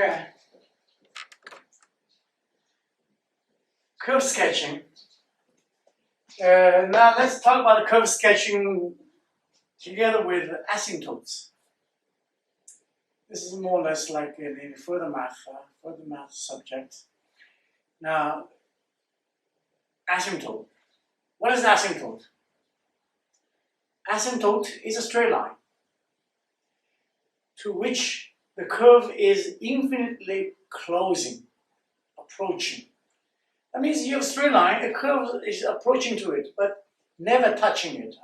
Okay. Curve sketching. Now let's talk about curve sketching together with asymptotes. This is more or less like the further math subject. Now, asymptote. What is asymptote? Asymptote is a straight line to which the curve is infinitely closing, approaching. That means you have a straight line, a curve is approaching to it, but never touching it.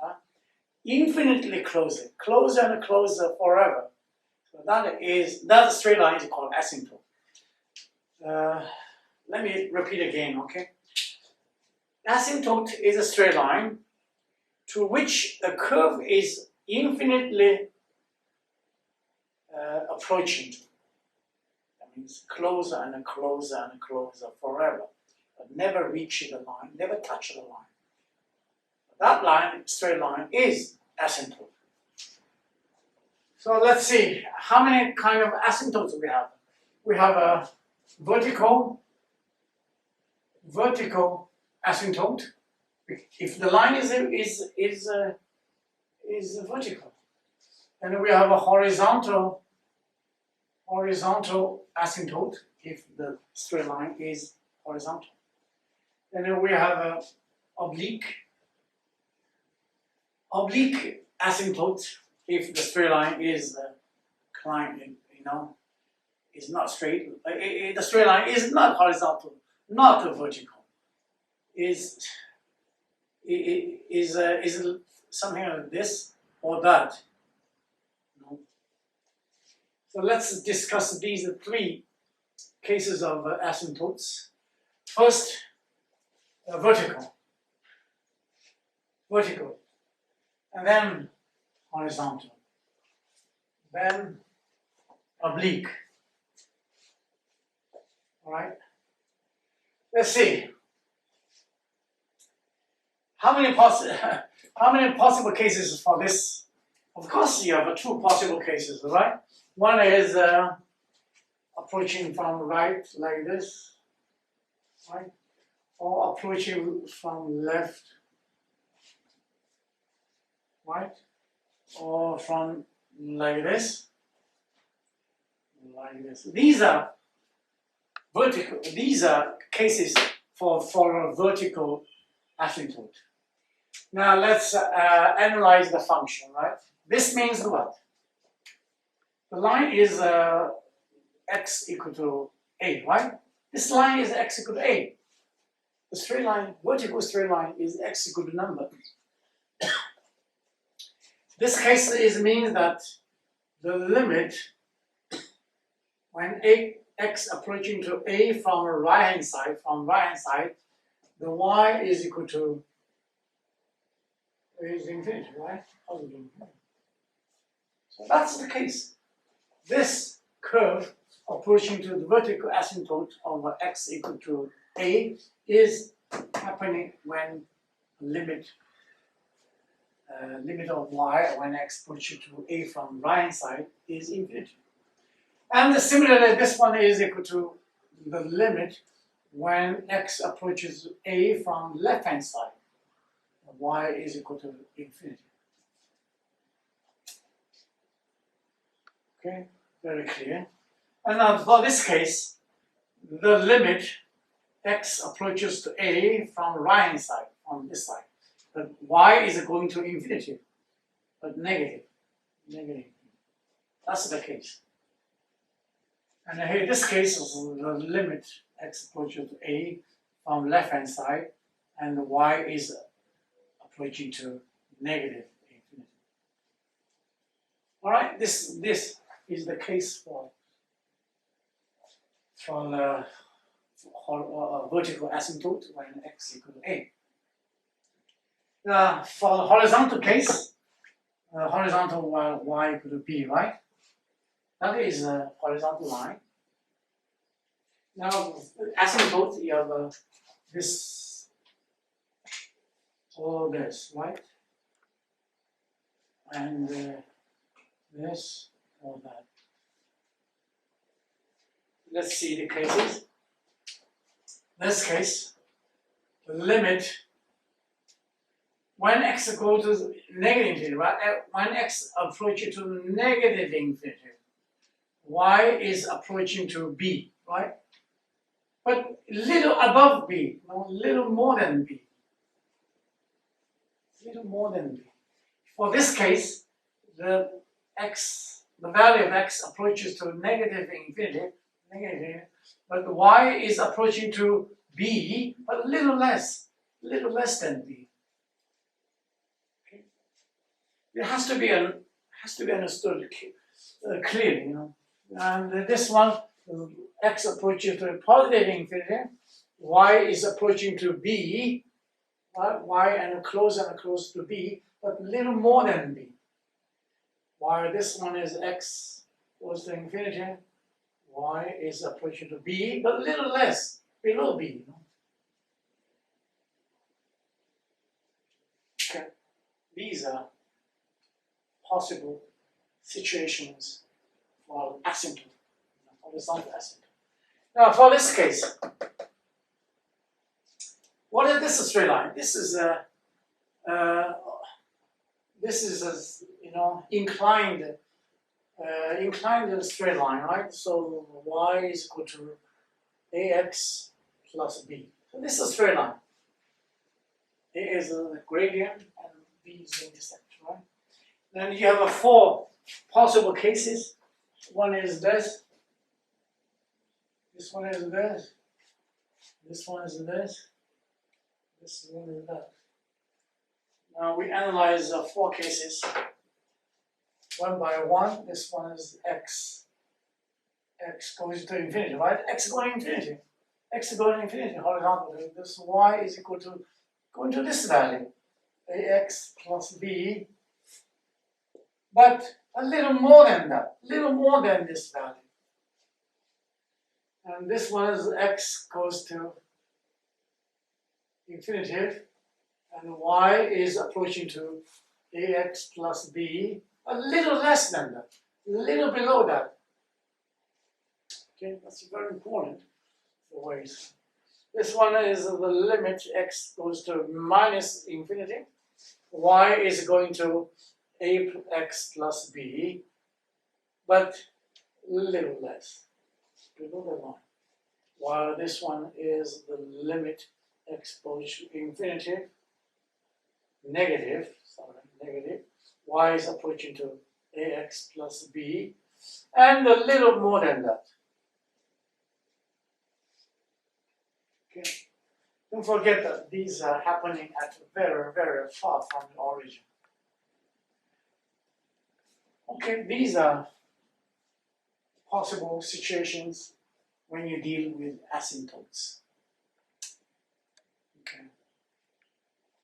Infinitely closer, closer and closer forever. So that straight line is called asymptote. Let me repeat again, okay? Asymptote is a straight line to which the curve is infinitely approaching. That means closer and closer and closer forever, but never reach the line, never touch the line. That line, straight line, is asymptote. So let's see, how many kind of asymptotes we have? We have a vertical asymptote. If the line is vertical, and we have a horizontal asymptote if the straight line is horizontal. Then we have a oblique asymptote if the straight line is climbing, is not straight. The straight line is not horizontal, not vertical. Is something like this or that. No. So let's discuss these three cases of asymptotes. First, vertical, and then horizontal, then oblique. All right. Let's see. How many possible cases for this? Of course, you have two possible cases, right? One is approaching from right like this, right? Or approaching from left, right? Or from like this, These are vertical. These are cases for a vertical asymptote. Now let's analyze the function, right? This means what? The line is x equal to a, right? This line is x equal to a. The straight line, vertical straight line, is x equal to number. This case means that the limit when x approaching to a from right hand side, the y is equal to infinity, right? Positive infinity. So that's the case. This curve approaching to the vertical asymptote of x equal to a is happening when limit of y when x approaches to a from right hand side is infinity. And similarly, this one is equal to the limit when x approaches a from left hand side. Y is equal to infinity. Okay, very clear. And now for this case, the limit x approaches to a from right hand side, from this side. But y is going to infinity, but negative. That's the case. And here, this case is the limit x approaches to a from left hand side, and y is approaching to negative infinity. All right, this is the case for vertical asymptote when x equal to a. Now, for the horizontal case, horizontal y equal to b, right? That is a horizontal line. Now, asymptote, you have this, all this, right? And this, all that. let's see the cases. This case, the limit when x goes to negative infinity, right? When x approaches to negative infinity, y is approaching to b, right? But little above b, no, little more than b. Little more than b. For this case, the value of x approaches to negative infinity, but y is approaching to b, but a little less than b. Okay? It has to be understood clearly, you know. And this one, x approaches to positive infinity, y is approaching to b, y and closer to b, but a little more than b. While this one is x goes to infinity, y is approaching to b, but a little less, below b. You know? Okay, these are possible situations for asymptote, horizontal asymptote. Now, for this case, what is this straight line? This is a you know, inclined straight line, right? So y is equal to ax plus b. So this is a straight line. A is the gradient and b is the intercept, right? Then you have 4 possible cases. One is this. This one is this. This one is this. This one is that. Now we analyze 4 cases, one by one. This one is x. X goes to infinity, right? X going to infinity. X going to infinity horizontally. This y is equal to going to this value, ax plus b, but a little more than that, little more than this value. And this one is x goes to infinitive, and y is approaching to ax plus b, a little less than that, a little below that. Okay, that's very important for ways. This one is the limit x goes to minus infinity, y is going to ax plus b, but a little less, below the line. While this one is the limit x goes to infinity, negative, y is approaching to ax plus b, and a little more than that. Okay. Don't forget that these are happening at very, very far from the origin. Okay, these are possible situations when you deal with asymptotes.